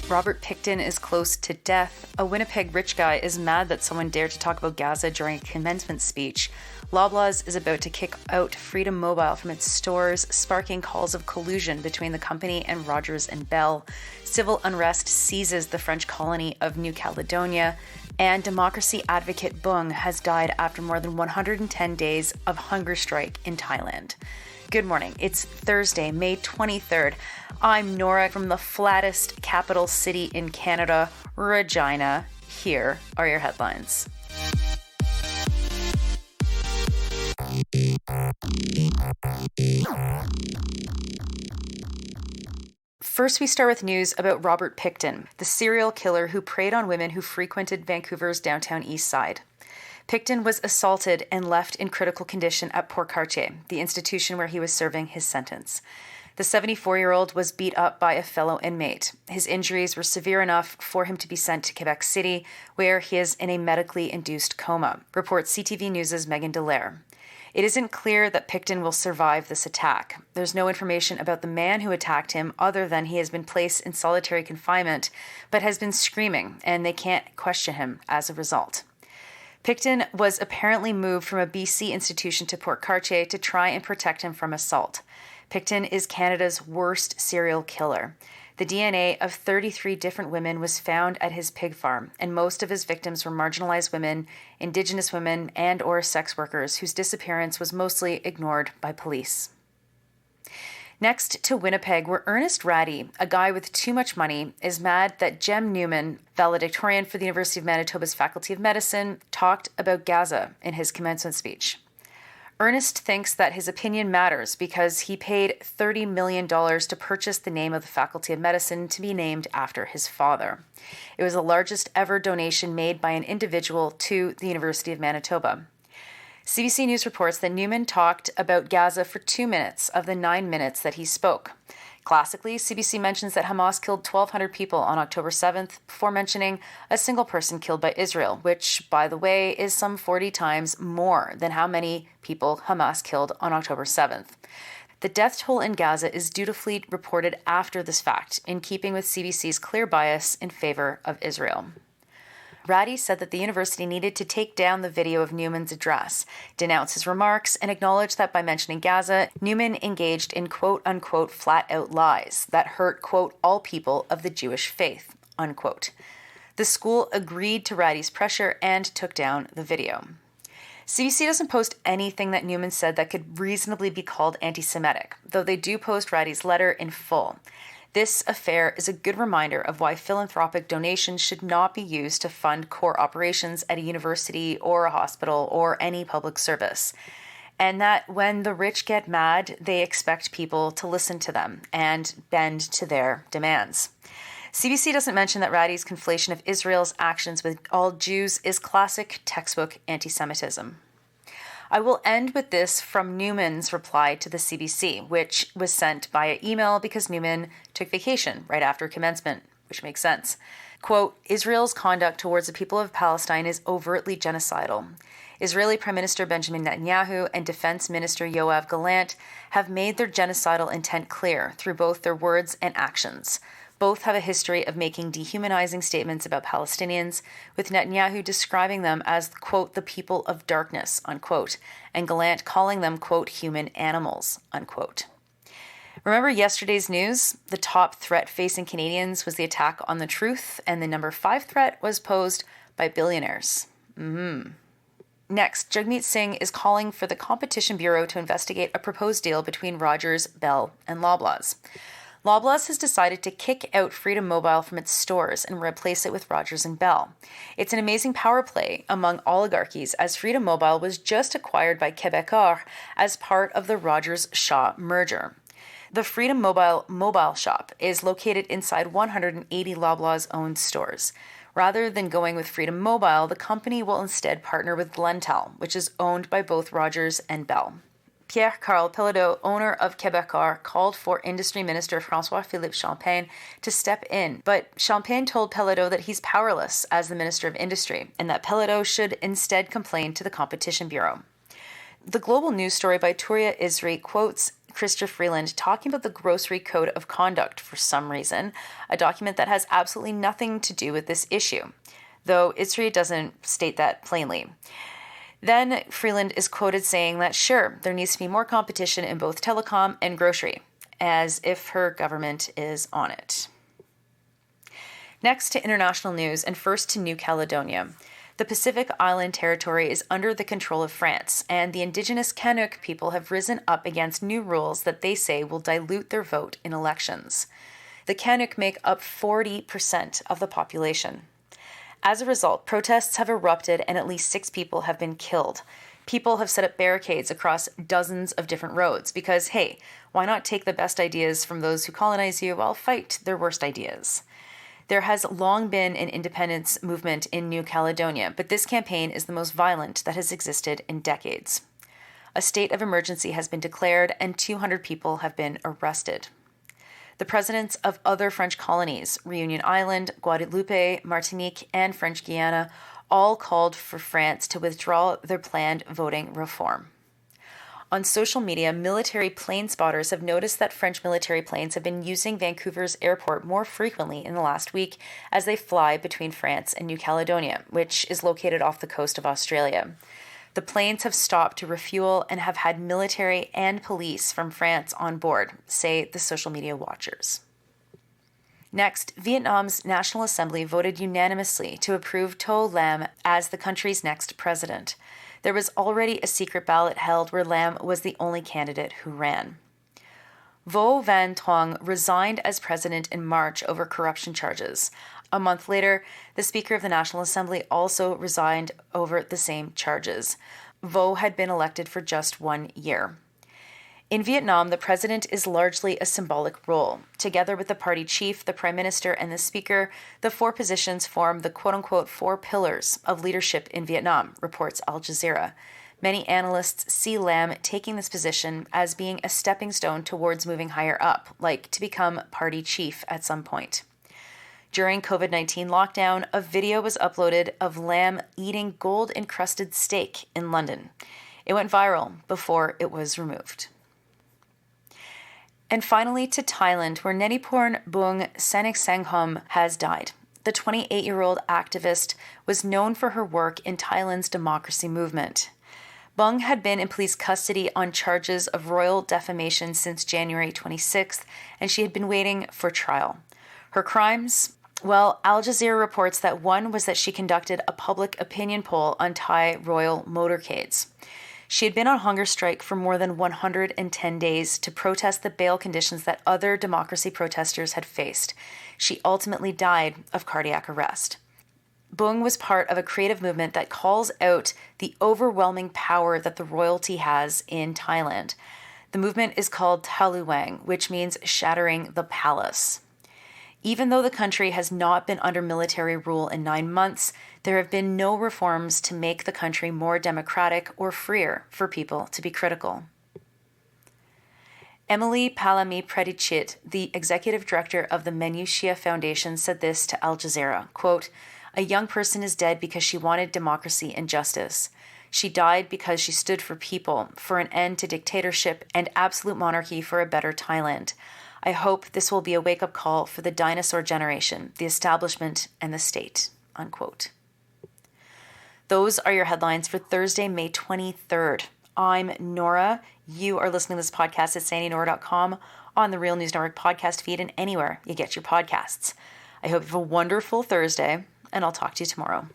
Robert Pickton is close to death. A Winnipeg rich guy is mad that someone dared to talk about Gaza during a commencement speech. Loblaws is about to kick out Freedom Mobile from its stores, sparking calls of collusion between the company and Rogers and Bell. Civil unrest seizes the French colony of New Caledonia. And democracy advocate Bung has died after more than 110 days of hunger strike in Thailand. Good morning. It's Thursday, May 23rd. I'm Nora from the flattest capital city in Canada, Regina. Here are your headlines. First, we start with news about Robert Pickton, the serial killer who preyed on women who frequented Vancouver's downtown east side. Pickton was assaulted and left in critical condition at Port Cartier, the institution where he was serving his sentence. The 74-year-old was beat up by a fellow inmate. His injuries were severe enough for him to be sent to Quebec City, where he is in a medically induced coma, reports CTV News' Megan Dallaire. It isn't clear that Pickton will survive this attack. There's no information about the man who attacked him other than he has been placed in solitary confinement, but has been screaming, and they can't question him as a result. Pickton was apparently moved from a BC institution to Port Cartier to try and protect him from assault. Pickton is Canada's worst serial killer. The DNA of 33 different women was found at his pig farm, and most of his victims were marginalized women, Indigenous women, and/or sex workers whose disappearance was mostly ignored by police. Next to Winnipeg, where Ernest Ratty, a guy with too much money, is mad that Jem Newman, valedictorian for the University of Manitoba's Faculty of Medicine, talked about Gaza in his commencement speech. Ernest thinks that his opinion matters because he paid $30 million to purchase the name of the Faculty of Medicine to be named after his father. It was the largest ever donation made by an individual to the University of Manitoba. CBC News reports that Newman talked about Gaza for 2 minutes of the 9 minutes that he spoke. Classically, CBC mentions that Hamas killed 1,200 people on October 7th before mentioning a single person killed by Israel, which, by the way, is some 40 times more than how many people Hamas killed on October 7th. The death toll in Gaza is dutifully reported after this fact, in keeping with CBC's clear bias in favor of Israel. Ratty said that the university needed to take down the video of Newman's address, denounce his remarks, and acknowledge that by mentioning Gaza, Newman engaged in quote-unquote flat-out lies that hurt, quote, all people of the Jewish faith, unquote. The school agreed to Ratty's pressure and took down the video. CBC doesn't post anything that Newman said that could reasonably be called anti-Semitic, though they do post Ratty's letter in full. This affair is a good reminder of why philanthropic donations should not be used to fund core operations at a university or a hospital or any public service. And that when the rich get mad, they expect people to listen to them and bend to their demands. CBC doesn't mention that Ratty's conflation of Israel's actions with all Jews is classic textbook anti-Semitism. I will end with this from Newman's reply to the CBC, which was sent via email because Newman took vacation right after commencement, which makes sense. Quote, Israel's conduct towards the people of Palestine is overtly genocidal. Israeli Prime Minister Benjamin Netanyahu and Defense Minister Yoav Gallant have made their genocidal intent clear through both their words and actions. Both have a history of making dehumanizing statements about Palestinians, with Netanyahu describing them as, quote, the people of darkness, unquote, and Gallant calling them, quote, human animals, unquote. Remember yesterday's news? The top threat facing Canadians was the attack on the Truth, and the number 5 threat was posed by billionaires. Next, Jagmeet Singh is calling for the Competition Bureau to investigate a proposed deal between Rogers, Bell, and Loblaws. Loblaws has decided to kick out Freedom Mobile from its stores and replace it with Rogers and Bell. It's an amazing power play among oligarchies, as Freedom Mobile was just acquired by Quebecor as part of the Rogers-Shaw merger. The Freedom Mobile shop is located inside 180 Loblaws-owned stores. Rather than going with Freedom Mobile, the company will instead partner with Glentel, which is owned by both Rogers and Bell. Pierre-Carl Pelado, owner of Québécois, called for Industry Minister François-Philippe Champagne to step in, but Champagne told Pelado that he's powerless as the Minister of Industry and that Pelado should instead complain to the Competition Bureau. The Global News story by Touria Isri quotes Chrystia Freeland talking about the Grocery Code of Conduct for some reason, a document that has absolutely nothing to do with this issue, though Isri doesn't state that plainly. Then Freeland is quoted saying that, sure, there needs to be more competition in both telecom and grocery, as if her government is on it. Next to international news, and first to New Caledonia. The Pacific Island territory is under the control of France, and the indigenous Kanuck people have risen up against new rules that they say will dilute their vote in elections. The Kanuck make up 40% of the population. As a result, protests have erupted and at least 6 people have been killed. People have set up barricades across dozens of different roads because, hey, why not take the best ideas from those who colonize you while fight their worst ideas? There has long been an independence movement in New Caledonia, but this campaign is the most violent that has existed in decades. A state of emergency has been declared and 200 people have been arrested. The presidents of other French colonies, Reunion Island, Guadeloupe, Martinique, and French Guiana, all called for France to withdraw their planned voting reform. On social media, military plane spotters have noticed that French military planes have been using Vancouver's airport more frequently in the last week as they fly between France and New Caledonia, which is located off the coast of Australia. The planes have stopped to refuel and have had military and police from France on board, say the social media watchers. Next, Vietnam's National Assembly voted unanimously to approve To Lam as the country's next president. There was already a secret ballot held where Lam was the only candidate who ran. Vo Van Thuong resigned as president in March over corruption charges. A month later, the Speaker of the National Assembly also resigned over the same charges. Vo had been elected for just 1 year. In Vietnam, the president is largely a symbolic role. Together with the party chief, the prime minister, and the speaker, the 4 positions form the quote-unquote 4 pillars of leadership in Vietnam, reports Al Jazeera. Many analysts see Lam taking this position as being a stepping stone towards moving higher up, like to become party chief at some point. During COVID-19 lockdown, a video was uploaded of Lam eating gold-encrusted steak in London. It went viral before it was removed. And finally to Thailand, where Netiporn Bung Saniksanghom has died. The 28-year-old activist was known for her work in Thailand's democracy movement. Bung had been in police custody on charges of royal defamation since January 26th, and she had been waiting for trial. Her crimes? Well, Al Jazeera reports that one was that she conducted a public opinion poll on Thai royal motorcades. She had been on hunger strike for more than 110 days to protest the bail conditions that other democracy protesters had faced. She ultimately died of cardiac arrest. Bung was part of a creative movement that calls out the overwhelming power that the royalty has in Thailand. The movement is called Taluwang, which means shattering the palace. Even though the country has not been under military rule in 9 months, there have been no reforms to make the country more democratic or freer for people to be critical. Emily Palami Predichit, the executive director of the Menuchia Foundation, said this to Al Jazeera, quote, "A young person is dead because she wanted democracy and justice. She died because she stood for people, for an end to dictatorship and absolute monarchy for a better Thailand. I hope this will be a wake-up call for the dinosaur generation, the establishment, and the state," unquote. Those are your headlines for Thursday, May 23rd. I'm Nora. You are listening to this podcast at sandynora.com, on the Real News Network podcast feed, and anywhere you get your podcasts. I hope you have a wonderful Thursday, and I'll talk to you tomorrow.